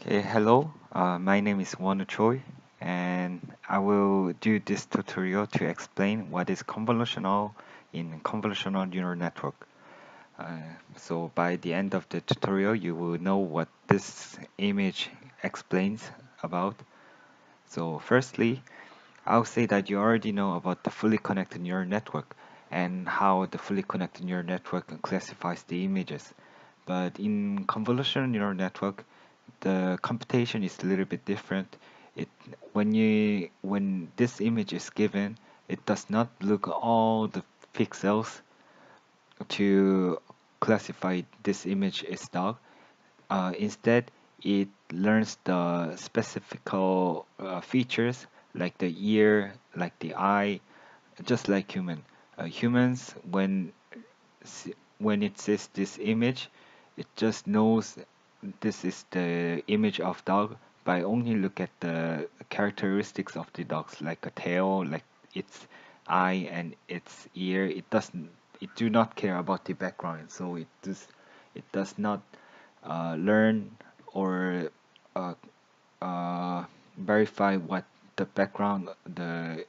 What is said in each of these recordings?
Okay, hello. My name is Wonu Choi, and I will do this tutorial to explain what is convolutional in convolutional neural network. So by the end of the tutorial, you will know what this image explains about. So firstly, I'll say that you already know about the fully connected neural network and how the fully connected neural network classifies the images. But in convolutional neural network, the computation is a little bit different. It when this image is given, it does not look all the pixels to classify this image as dog. Instead, it learns the specific features like the ear, like the eye, just like humans, when it sees this image, it just knows this is the image of dog by only look at the characteristics of the dogs, like a tail, like its eye and its ear. It do not care about the background, so it does not learn or uh, uh, verify what the background, the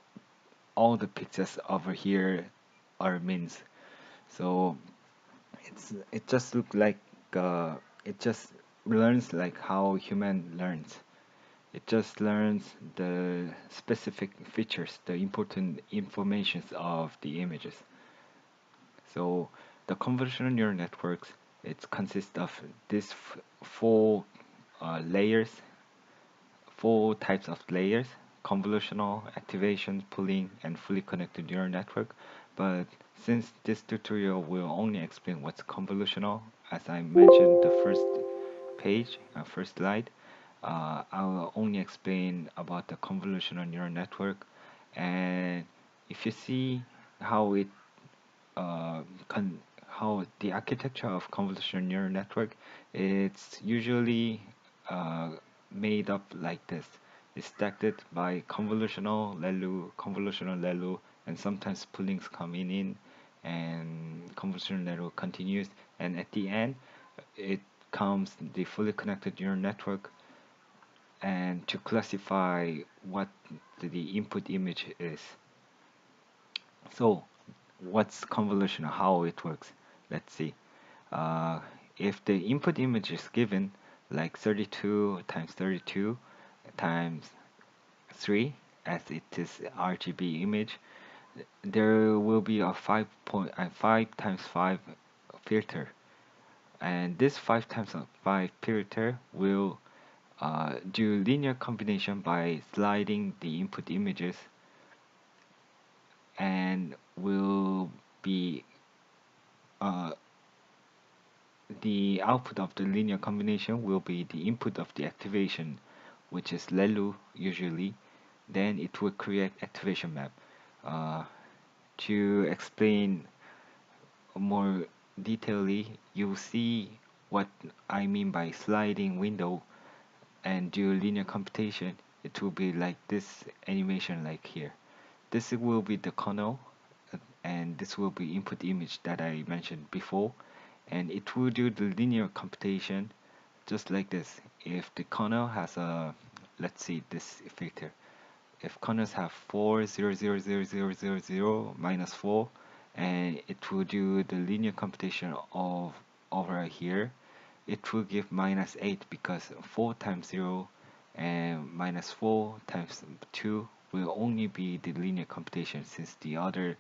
all the pictures over here are means. So it just look like uh, it just learns like how human learns. It just learns the specific features, the important informations of the images. So the convolutional neural networks, it consists of these four layers, four types of layers: convolutional, activation, pooling, and fully connected neural network. But since this tutorial will only explain what's convolutional, as I mentioned the first page, first slide, I will only explain about the convolutional neural network. And if you see how it uh, con how the architecture of convolutional neural network, it's usually uh, made up like this. It's stacked by convolutional LELU, and sometimes poolings coming in, and convolutional LELU continues, and at the end, it comes the fully connected neural network, and to classify what the input image is. So, what's convolutional? How it works? Let's see. Uh, if the input image is given like 32 times 32 times 3, as it is RGB image, there will be a 5 times 5 filter, and this 5 times 5 filter will do linear combination by sliding the input images, and will be uh, the output of the linear combination will be the input of the activation, which is LELU usually. Then it will create activation map. Uh, to explain more detailedly, you'll see what I mean by sliding window and do linear computation. It will be like this animation like here. This will be the kernel, and this will be input image that I mentioned before, and it will do the linear computation just like this. If the kernel has a, let's see this filter. If kernels have 4 0 0 0 0 0 0 minus 4, and it will do the linear computation of over here, it will give minus 8, because 4 times 0 and minus 4 times 2 will only be the linear computation, since the other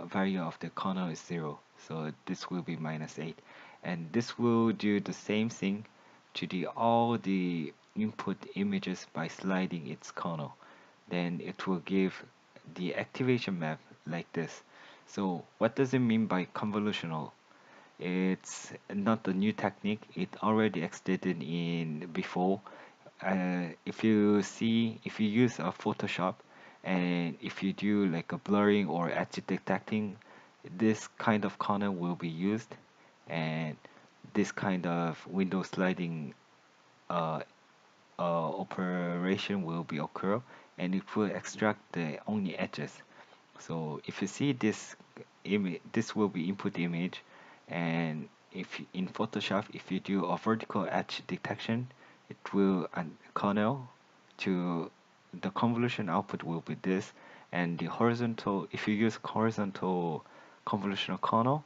value of the kernel is 0. So this will be minus 8. And this will do the same thing to the all the input images by sliding its kernel. Then it will give the activation map like this. So what does it mean by convolutional? It's not a new technique. It already existed in before. If you use a Photoshop, and if you do like a blurring or edge detecting, this kind of kernel will be used, and this kind of window sliding uh, operation will be occur, and it will extract the only edges. So if you see this image, this will be input image, and if in Photoshop, if you do a vertical edge detection, it will an kernel to the convolution output will be this, and the horizontal, if you use horizontal convolutional kernel,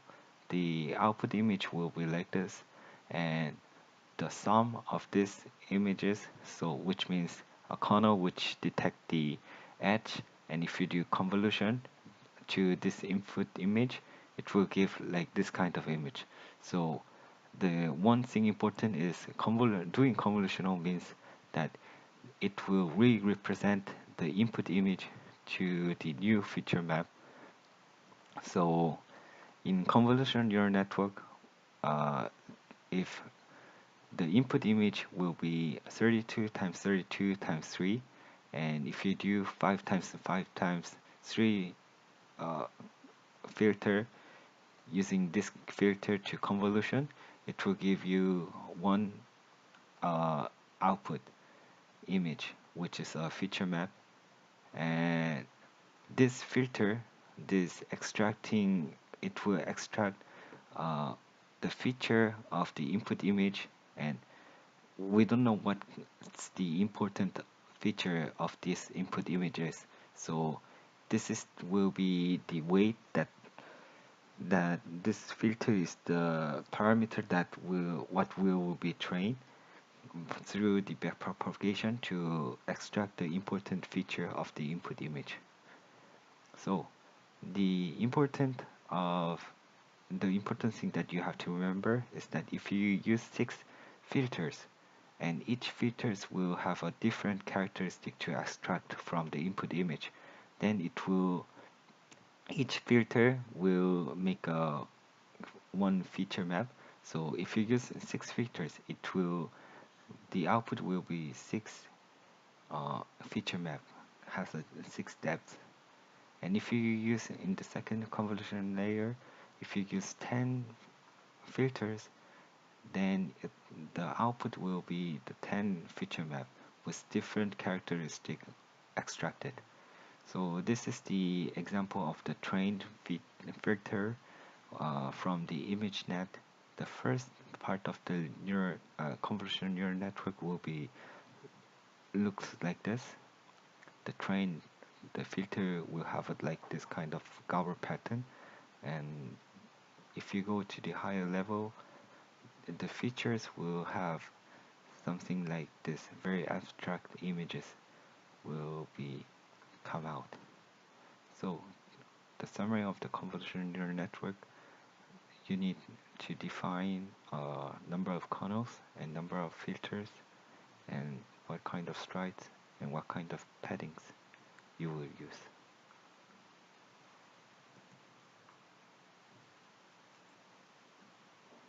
the output image will be like this, and the sum of these images, so which means a kernel which detect the edge, and if you do convolution to this input image, it will give like this kind of image. So the one thing important is doing convolutional means that it will re-represent the input image to the new feature map. So in convolutional neural network, uh, if the input image will be 32 times 32 times 3, and if you do 5 times 5 times 3 uh, filter using this filter to convolution, it will give you one uh, output image, which is a feature map. And this filter, this extracting, it will extract uh, the feature of the input image, and we don't know what's the important feature of these input images. So this is will be the weight that this filter is the parameter that will be trained through the backpropagation to extract the important feature of the input image. So of the important thing that you have to remember is that if you use 6 filters, and each filters will have a different characteristic to extract from the input image, then each filter will make a one feature map. So if you use 6 filters, the output will be 6 feature map, has a 6 depths. And if you use in the second convolution layer, if you use 10 filters, then the output will be the 10 feature map with different characteristic extracted. So this is the example of the trained filter from the ImageNet. The first part of the convolutional neural network will be looks like this. The train, the filter will have it like this kind of Gauss pattern, and if you go to the higher level, the features will have something like this. Very abstract images will be come out. So the summary of the convolutional neural network, you need to define a number of kernels and number of filters and what kind of strides and what kind of paddings you will use.